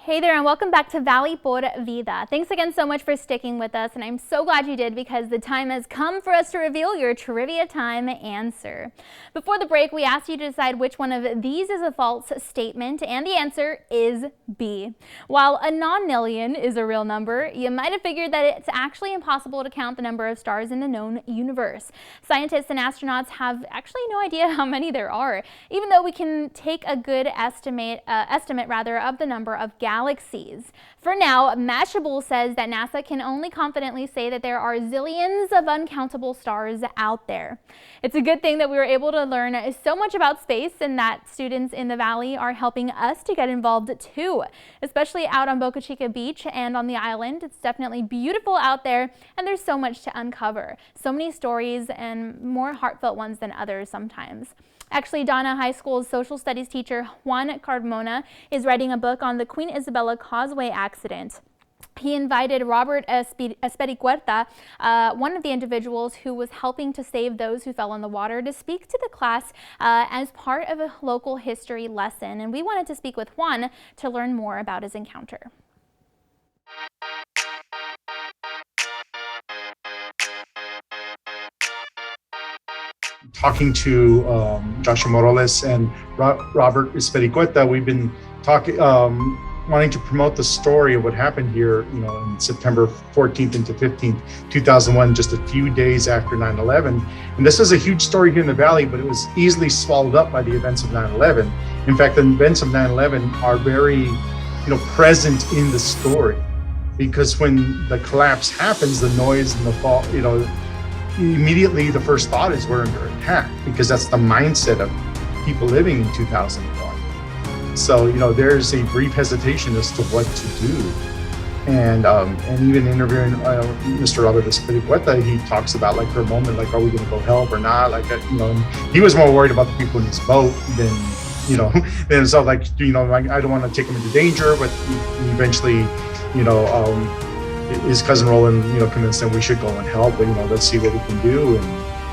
Hey there, and welcome back to Valley por Vida. Thanks again so much for sticking with us, and I'm so glad you did because the time has come for us to reveal your trivia time answer. Before the break, we asked you to decide which one of these is a false statement, and the answer is B. While a nonillion is a real number, you might have figured that it's actually impossible to count the number of stars in the known universe. Scientists and astronauts have actually no idea how many there are, even though we can take a good estimate of the number of galaxies. For now, Mashable says that NASA can only confidently say that there are zillions of uncountable stars out there. It's a good thing that we were able to learn so much about space and that students in the Valley are helping us to get involved too, especially out on Boca Chica Beach and on the island. It's definitely beautiful out there and there's so much to uncover. So many stories and more heartfelt ones than others sometimes. Actually, Donna High School's social studies teacher Juan Carmona is writing a book on the Queen Isabella Causeway accident. He invited Robert Espericueta, one of the individuals who was helping to save those who fell in the water, to speak to the class as part of a local history lesson. And we wanted to speak with Juan to learn more about his encounter. Talking to Joshua Morales and Robert Espericueta, we've been talking, wanting to promote the story of what happened here, in September 14th into 15th, 2001, just a few days after 9/11. And this is a huge story here in the Valley, but it was easily swallowed up by the events of 9/11. In fact, the events of 9/11 are very, present in the story, because when the collapse happens, the noise and the fall, immediately the first thought is we're under attack, because that's the mindset of people living in 2001. So, there's a brief hesitation as to what to do. And even interviewing Mr. Robert Espericueta, he talks about, for a moment, are we going to go help or not? He was more worried about the people in his boat than, so I don't want to take him into danger, but eventually, his cousin Roland, convinced him we should go and help, but, let's see what we can do. And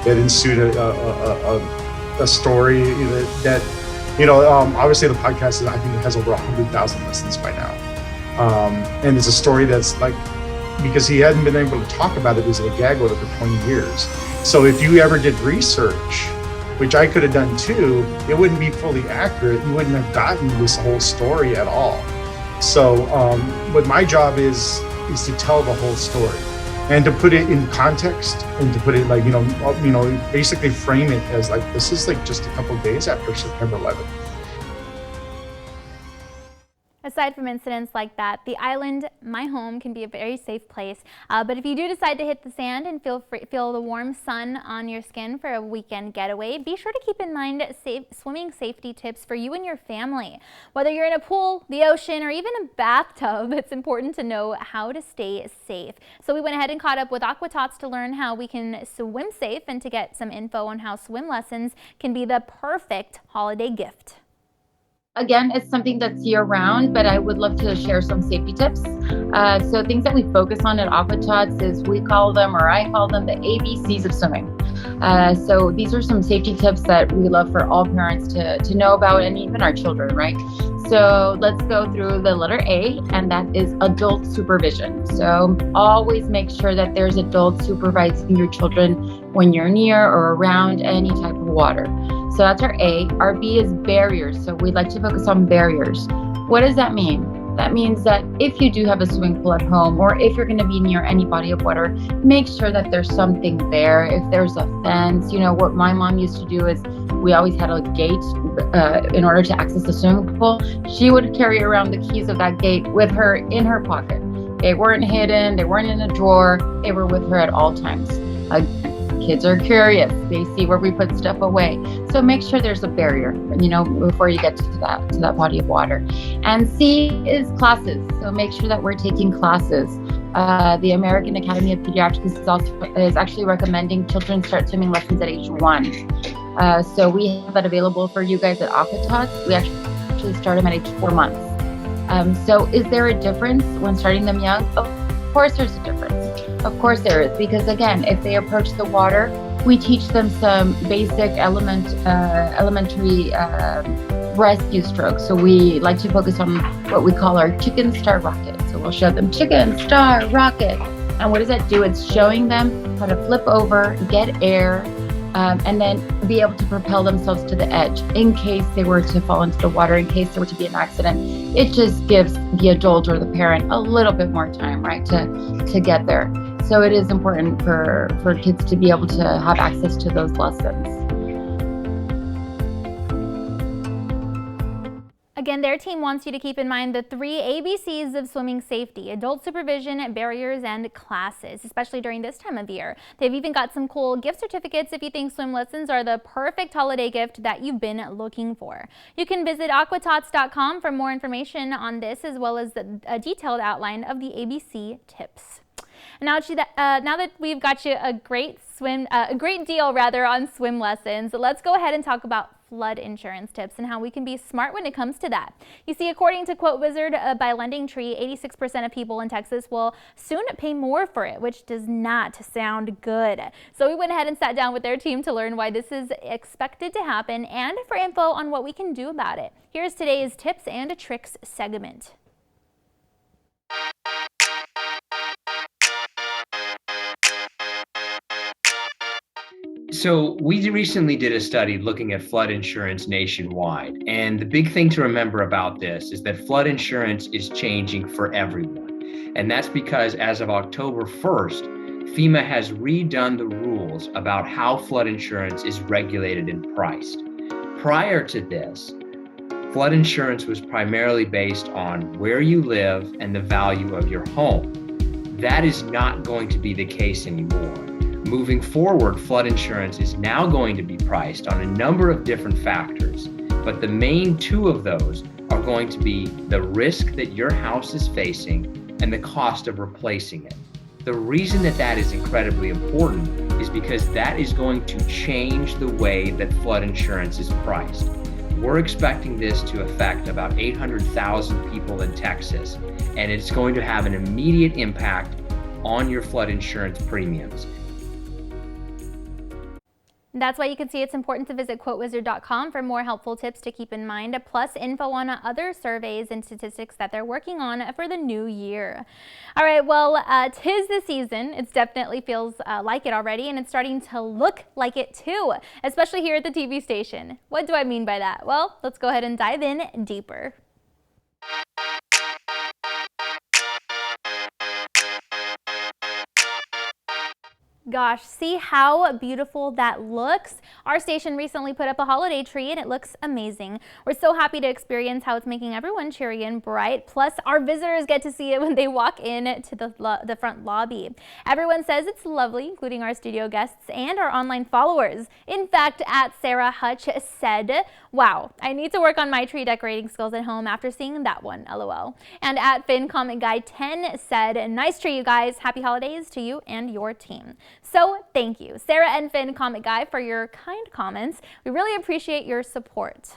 that ensued a story that obviously the podcast, I think it has over 100,000 listens by now. And it's a story that's because he hadn't been able to talk about it as a gag order for 20 years. So if you ever did research, which I could have done too, it wouldn't be fully accurate. You wouldn't have gotten this whole story at all. So what my job is to tell the whole story and to put it in context and to put it basically frame it as this is just a couple of days after September 11th. Aside from incidents like that, the island, my home, can be a very safe place. But if you do decide to hit the sand and feel the warm sun on your skin for a weekend getaway, be sure to keep in mind swimming safety tips for you and your family. Whether you're in a pool, the ocean, or even a bathtub, it's important to know how to stay safe. So we went ahead and caught up with Aqua Tots to learn how we can swim safe and to get some info on how swim lessons can be the perfect holiday gift. Again, it's something that's year-round, but I would love to share some safety tips. So things that we focus on at Aqua Tots is I call them the ABCs of swimming. So these are some safety tips that we love for all parents to know about, and even our children, right? So let's go through the letter A, and that is adult supervision. So always make sure that there's adults supervising your children when you're near or around any type of water. So that's our A. Our B is barriers. So we'd like to focus on barriers. What does that mean? That means that if you do have a swimming pool at home, or if you're going to be near any body of water, make sure that there's something there. If there's a fence, what my mom used to do is we always had a gate in order to access the swimming pool. She would carry around the keys of that gate with her in her pocket. They weren't hidden. They weren't in a drawer. They were with her at all times. Kids are curious. They see where we put stuff away. So make sure there's a barrier, before you get to that body of water. And C is classes. So make sure that we're taking classes. The American Academy of Pediatrics is actually recommending children start swimming lessons at age 1. So we have that available for you guys at Aqua Tots. We actually start them at age 4 months. So is there a difference when starting them young? Of course there's a difference. Of course there is, because again, if they approach the water, we teach them some basic elementary rescue stroke. So we like to focus on what we call our chicken star rocket. So we'll show them chicken star rocket. And what does that do? It's showing them how to flip over, get air, and then be able to propel themselves to the edge in case they were to fall into the water, in case there were to be an accident. It just gives the adult or the parent a little bit more time, right, to get there. So it is important for kids to be able to have access to those lessons. Again, their team wants you to keep in mind the 3 ABCs of swimming safety: adult supervision, barriers, and classes, especially during this time of year. They've even got some cool gift certificates if you think swim lessons are the perfect holiday gift that you've been looking for. You can visit aquatots.com for more information on this, as well as a detailed outline of the ABC tips. Now that we've got you a great deal on swim lessons, let's go ahead and talk about flood insurance tips and how we can be smart when it comes to that. You see, according to Quote Wizard by LendingTree, 86% of people in Texas will soon pay more for it, which does not sound good. So we went ahead and sat down with their team to learn why this is expected to happen and for info on what we can do about it. Here's today's tips and tricks segment. So we recently did a study looking at flood insurance nationwide. And the big thing to remember about this is that flood insurance is changing for everyone. And that's because as of October 1st, FEMA has redone the rules about how flood insurance is regulated and priced. Prior to this, flood insurance was primarily based on where you live and the value of your home. That is not going to be the case anymore. Moving forward, flood insurance is now going to be priced on a number of different factors, but the main 2 of those are going to be the risk that your house is facing and the cost of replacing it. The reason that is incredibly important is because that is going to change the way that flood insurance is priced. We're expecting this to affect about 800,000 people in Texas, and it's going to have an immediate impact on your flood insurance premiums. That's why you can see it's important to visit quotewizard.com for more helpful tips to keep in mind, plus info on other surveys and statistics that they're working on for the new year. All right, well, 'tis the season. It definitely feels like it already, and it's starting to look like it too, especially here at the TV station. What do I mean by that? Well, let's go ahead and dive in deeper. Gosh, see how beautiful that looks? Our station recently put up a holiday tree and it looks amazing. We're so happy to experience how it's making everyone cheery and bright. Plus, our visitors get to see it when they walk in to the front lobby. Everyone says it's lovely, including our studio guests and our online followers. In fact, at Sarah Hutch said, "Wow, I need to work on my tree decorating skills at home after seeing that one, LOL." And at Finn Comment Guy 10 said, "Nice tree, you guys. Happy holidays to you and your team." So thank you, Sarah and Finn Comment Guy, for your kind comments. We really appreciate your support.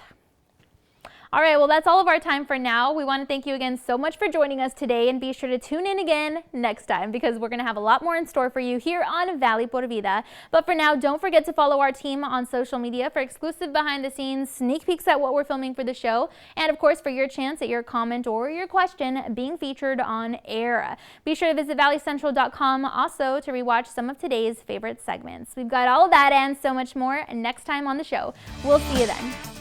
All right, well, that's all of our time for now. We want to thank you again so much for joining us today, and be sure to tune in again next time because we're going to have a lot more in store for you here on Valley por Vida. But for now, don't forget to follow our team on social media for exclusive behind the scenes sneak peeks at what we're filming for the show, and of course for your chance at your comment or your question being featured on air. Be sure to visit valleycentral.com also to rewatch some of today's favorite segments. We've got all of that and so much more next time on the show. We'll see you then.